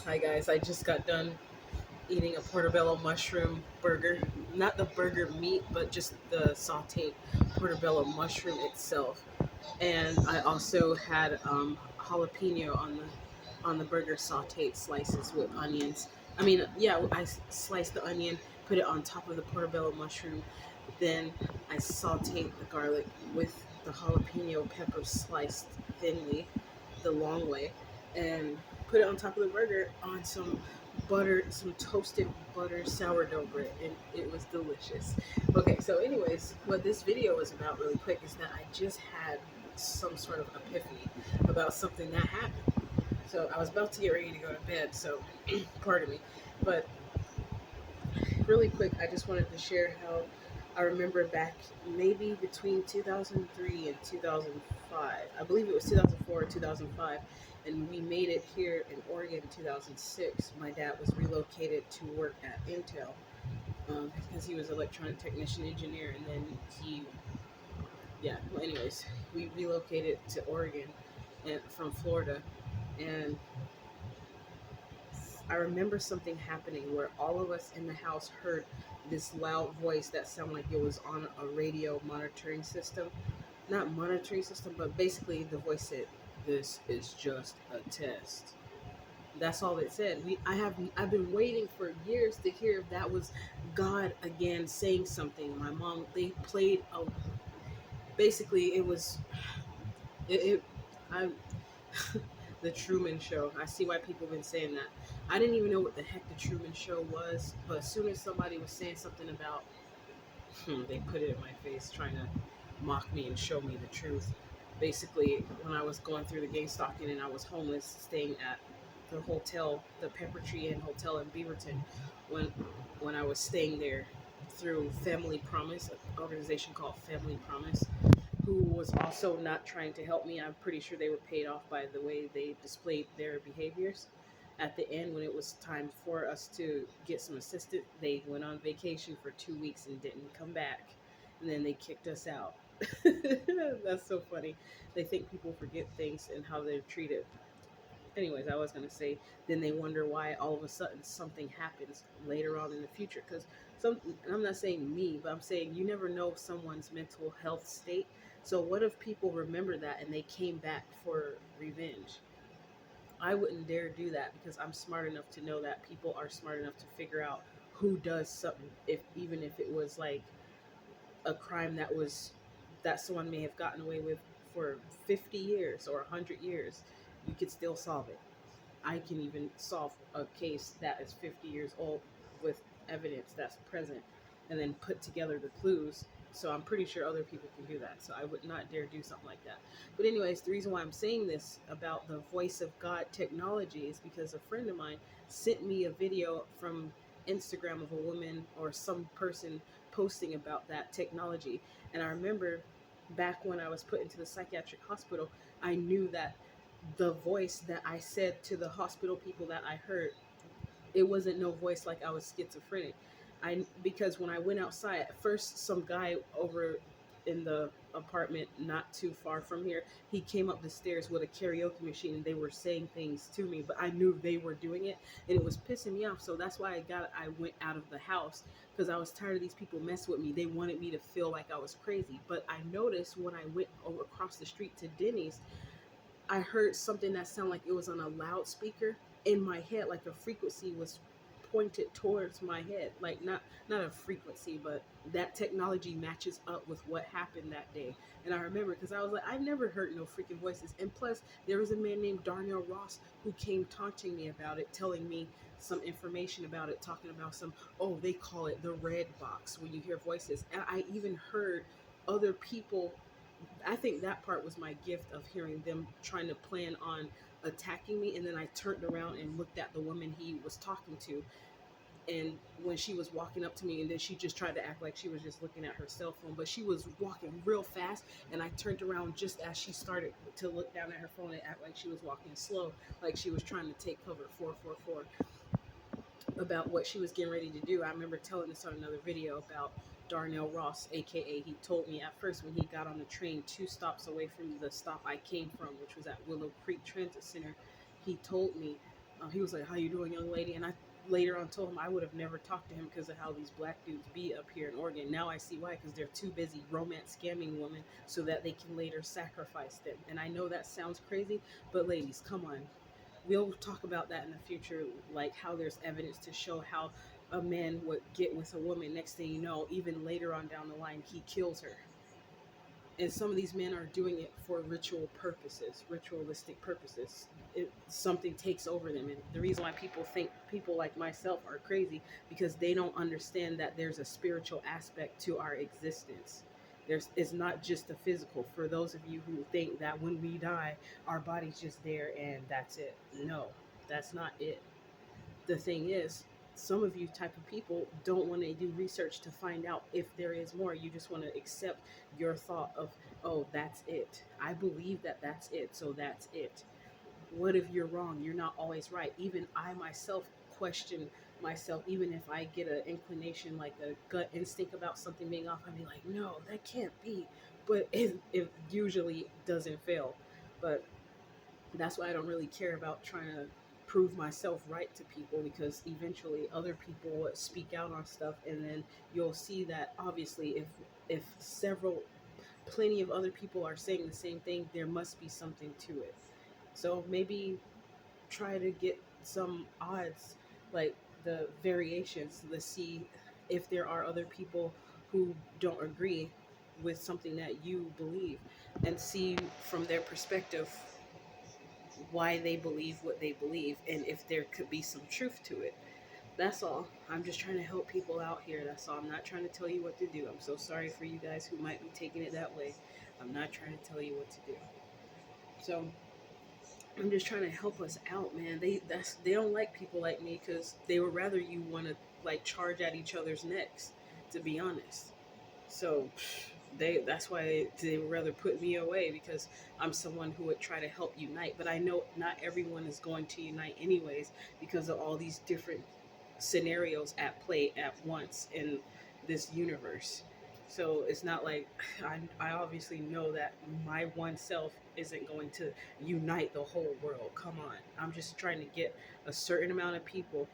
Hi guys, I just got done eating a portobello mushroom burger. Not the burger meat, but just the sauteed portobello mushroom itself. And I also had jalapeno on the burger, sauteed slices with onions. I mean, yeah, sliced the onion, put it on top of the portobello mushroom. Then I sauteed the garlic with the jalapeno pepper sliced thinly, the long way, and put it on top of the burger on some toasted butter sourdough bread, and it was delicious. Okay, so anyways, what this video is about really quick is that I just had some sort of epiphany about something that happened. So I was about to get ready to go to bed, so pardon me. But really quick, I just wanted to share how I remember back maybe between 2003 and 2005. I believe it was 2004 or 2005, and we made it here in Oregon in 2006. My dad was relocated to work at Intel because he was an electronic technician engineer, and then yeah. Well, anyways, we relocated to Oregon and from Florida, and I remember something happening where all of us in the house heard this loud voice that sounded like it was on a radio monitoring system. Not monitoring system, but basically the voice said, "This is just a test." That's all it said. I've been waiting for years to hear if that was God again saying something. My mom, they played a basically it was it I the Truman Show. I see why people have been saying that. I didn't even know what the heck the Truman Show was, but as soon as somebody was saying something about, they put it in my face trying to mock me and show me the truth. Basically, when I was going through the gang stalking and I was homeless, staying at the hotel, the Pepper Tree Inn Hotel in Beaverton, when when I was staying there through Family Promise, an organization called Family Promise, who was also not trying to help me. I'm pretty sure they were paid off by the way they displayed their behaviors. At the end, when it was time for us to get some assistance, they went on vacation for 2 weeks and didn't come back. And then they kicked us out. That's so funny. They think people forget things and how they're treated. Anyways, I was going to say, then they wonder why all of a sudden something happens later on in the future. Because and I'm not saying me, but I'm saying you never know someone's mental health state. So what if people remember that and they came back for revenge? I wouldn't dare do that because I'm smart enough to know that people are smart enough to figure out who does something, if even if it was like a crime that someone may have gotten away with for 50 years or 100 years, you could still solve it. I can even solve a case that is 50 years old with evidence that's present and then put together the clues. So I'm pretty sure other people can do that. So I would not dare do something like that. But anyways, the reason why I'm saying this about the voice of God technology is because a friend of mine sent me a video from Instagram of a woman or some person posting about that technology. And I remember back when I was put into the psychiatric hospital, I knew that the voice that I said to the hospital people that I heard, it wasn't no voice like I was schizophrenic. Because when I went outside, at first some guy over in the apartment not too far from here, he came up the stairs with a karaoke machine and they were saying things to me, but I knew they were doing it and it was pissing me off. So that's why I went out of the house because I was tired of these people messing with me. They wanted me to feel like I was crazy. But I noticed when I went over across the street to Denny's, I heard something that sounded like it was on a loudspeaker in my head, like a frequency was pointed towards my head. Like not a frequency, but that technology matches up with what happened that day. And I remember because I was like, I never heard no freaking voices. And plus, there was a man named Darnell Ross who came taunting me about it, telling me some information about it, talking about oh, they call it the red box when you hear voices. And I even heard other people. I think that part was my gift of hearing them trying to plan on attacking me. And then I turned around and looked at the woman he was talking to. And when she was walking up to me, and then she just tried to act like she was just looking at her cell phone, but she was walking real fast. And I turned around just as she started to look down at her phone and act like she was walking slow, like she was trying to take cover 444 about what she was getting ready to do. I remember telling this on another video about Darnell Ross, aka he told me at first when he got on the train 2 stops away from the stop I came from, which was at Willow Creek Transit Center, he told me He was like, "How you doing, young lady?" And I later on told him I would have never talked to him because of how these black dudes be up here in Oregon. Now I see why, because they're too busy romance scamming women so that they can later sacrifice them. And I know that sounds crazy, but ladies, come on. We'll talk about that in the future, like how there's evidence to show how a man would get with a woman. Next thing you know, even later on down the line, he kills her. And some of these men are doing it for ritual purposes, ritualistic purposes. Something takes over them, and the reason why people think people like myself are crazy, because they don't understand that there's a spiritual aspect to our existence. It's not just the physical. For those of you who think that when we die, our body's just there and that's it, no, that's not it. The thing is, some of you type of people don't want to do research to find out if there is more. You just want to accept your thought of, oh, that's it. I believe that that's it, so that's it. What if you're wrong? You're not always right. Even I myself question myself. Even if I get an inclination, like a gut instinct about something being off, I'd be like, no, that can't be. But it usually doesn't fail. But that's why I don't really care about trying to prove myself right to people, because eventually other people will speak out on stuff, and then you'll see that obviously if several plenty of other people are saying the same thing, there must be something to it. So maybe try to get some odds, like the variations, to see if there are other people who don't agree with something that you believe, and see from their perspective why they believe what they believe, and if there could be some truth to it. That's all. I'm just trying to help people out here. That's all. I'm not trying to tell you what to do. I'm so sorry for you guys who might be taking it that way. I'm not trying to tell you what to do. So I'm just trying to help us out, man. They don't like people like me because they would rather you want to like charge at each other's necks, to be honest. So that's why they would rather put me away, because I'm someone who would try to help unite. But I know not everyone is going to unite anyways, because of all these different scenarios at play at once in this universe. So it's not like I obviously know that my one self isn't going to unite the whole world. Come on. I'm just trying to get a certain amount of people,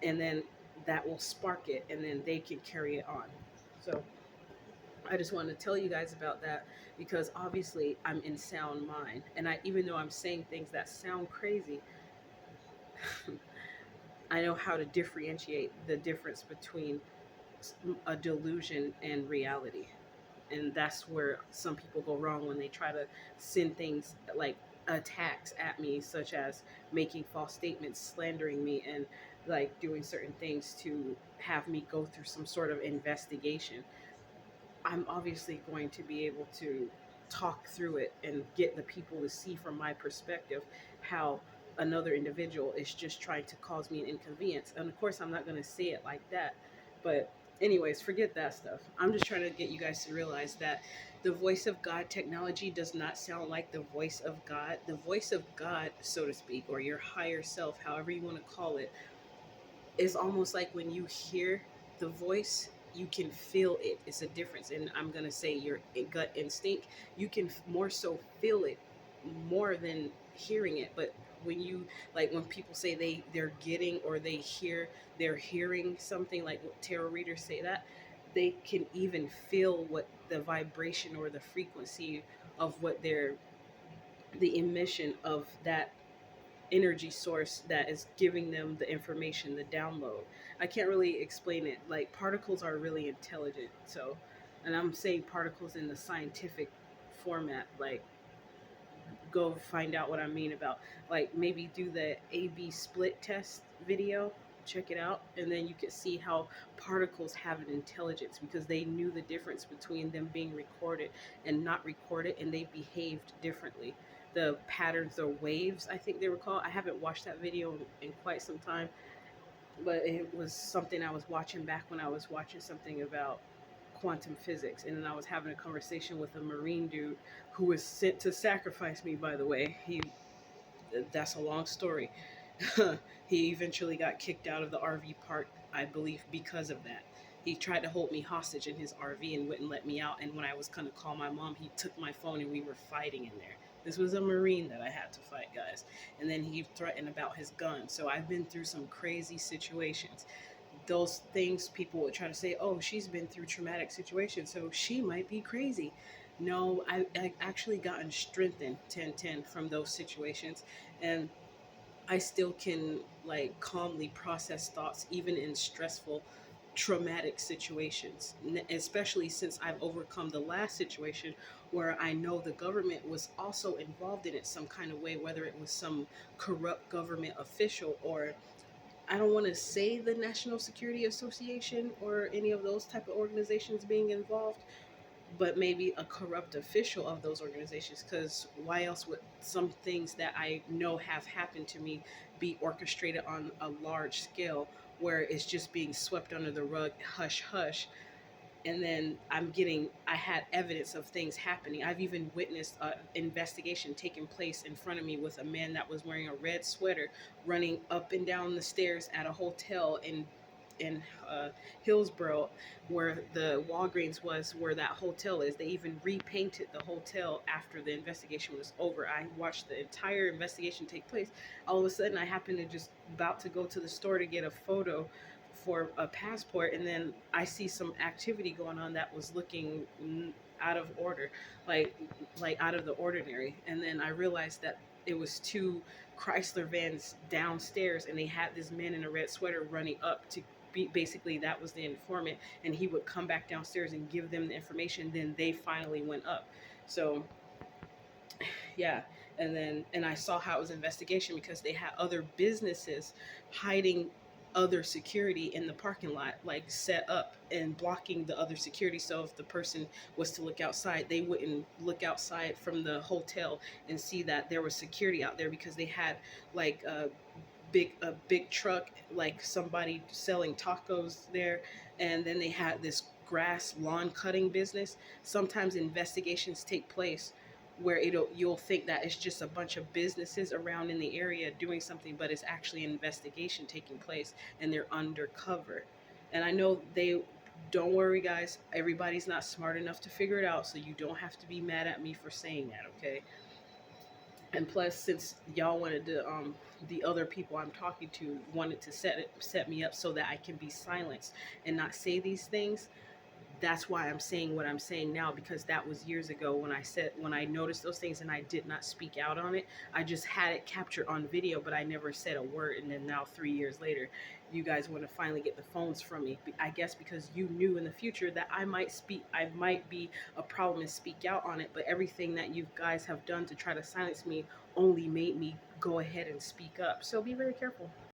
and then that will spark it, and then they can carry it on. So I just wanted to tell you guys about that, because obviously I'm in sound mind, and I, even though I'm saying things that sound crazy, I know how to differentiate the difference between a delusion and reality. And that's where some people go wrong when they try to send things like attacks at me, such as making false statements, slandering me, and like doing certain things to have me go through some sort of investigation. I'm obviously going to be able to talk through it and get the people to see from my perspective how another individual is just trying to cause me an inconvenience. And of course, I'm not going to say it like that. But, anyways, forget that stuff. I'm just trying to get you guys to realize that the voice of God technology does not sound like the voice of God. The voice of God, so to speak, or your higher self, however you want to call it, is almost like when you hear the voice, you can feel it. It's a difference. And I'm going to say your gut instinct, you can more so feel it more than hearing it. But when you, like when people say they're getting, or they're hearing something, like what tarot readers say, that they can even feel what the vibration or the frequency of what they're, the emission of that energy source that is giving them the information, the download. I can't really explain it. Like, particles are really intelligent. So, and I'm saying particles in the scientific format. Like, go find out what I mean about, like, maybe do the AB split test video. Check it out, and then you can see how particles have an intelligence, because they knew the difference between them being recorded and not recorded, and they behaved differently. The patterns, the waves, I think they were called. I haven't watched that video in quite some time, but it was something I was watching back when I was watching something about quantum physics, and then I was having a conversation with a marine dude who was sent to sacrifice me, by the way. That's a long story. He eventually got kicked out of the RV park, I believe, because of that. He tried to hold me hostage in his RV and wouldn't let me out. And when I was going to call my mom, he took my phone and we were fighting in there. This was a Marine that I had to fight, guys. And then he threatened about his gun. So I've been through some crazy situations. Those things people would try to say, oh, she's been through traumatic situations, so she might be crazy. No, I actually gotten strengthened 10-10 from those situations. And I still can like calmly process thoughts even in stressful traumatic situations, especially since I've overcome the last situation where I know the government was also involved in it some kind of way, whether it was some corrupt government official, or I don't want to say the National Security Association or any of those type of organizations being involved, but maybe a corrupt official of those organizations. Because why else would some things that I know have happened to me be orchestrated on a large scale, where it's just being swept under the rug, hush hush? And then I had evidence of things happening. I've even witnessed an investigation taking place in front of me with a man that was wearing a red sweater running up and down the stairs at a hotel in Hillsborough, where the Walgreens was, where that hotel is. They even repainted the hotel after the investigation was over. I watched the entire investigation take place. All of a sudden, I happened to just about to go to the store to get a photo for a passport, and then I see some activity going on that was looking out of order, like out of the ordinary. And then I realized that it was two Chrysler vans downstairs, and they had this man in a red sweater running up to be, basically that was the informant, and he would come back downstairs and give them the information. Then they finally went up. So yeah. And I saw how it was an investigation because they had other businesses hiding other security in the parking lot, like set up and blocking the other security, so if the person was to look outside, they wouldn't look outside from the hotel and see that there was security out there, because they had like a big truck, like somebody selling tacos there, and then they had this grass lawn cutting business. Sometimes investigations take place where you'll think that it's just a bunch of businesses around in the area doing something, but it's actually an investigation taking place, and they're undercover. And I know they don't worry, guys, everybody's not smart enough to figure it out, so you don't have to be mad at me for saying that, okay? And plus, since y'all wanted to the other people I'm talking to wanted to set me up so that I can be silenced and not say these things, that's why I'm saying what I'm saying now, because that was years ago when I noticed those things and I did not speak out on it. I just had it captured on video, but I never said a word. And then now 3 years later, you guys want to finally get the phones from me. I guess because you knew in the future that I might be a problem and speak out on it. But everything that you guys have done to try to silence me only made me go ahead and speak up. So be very careful.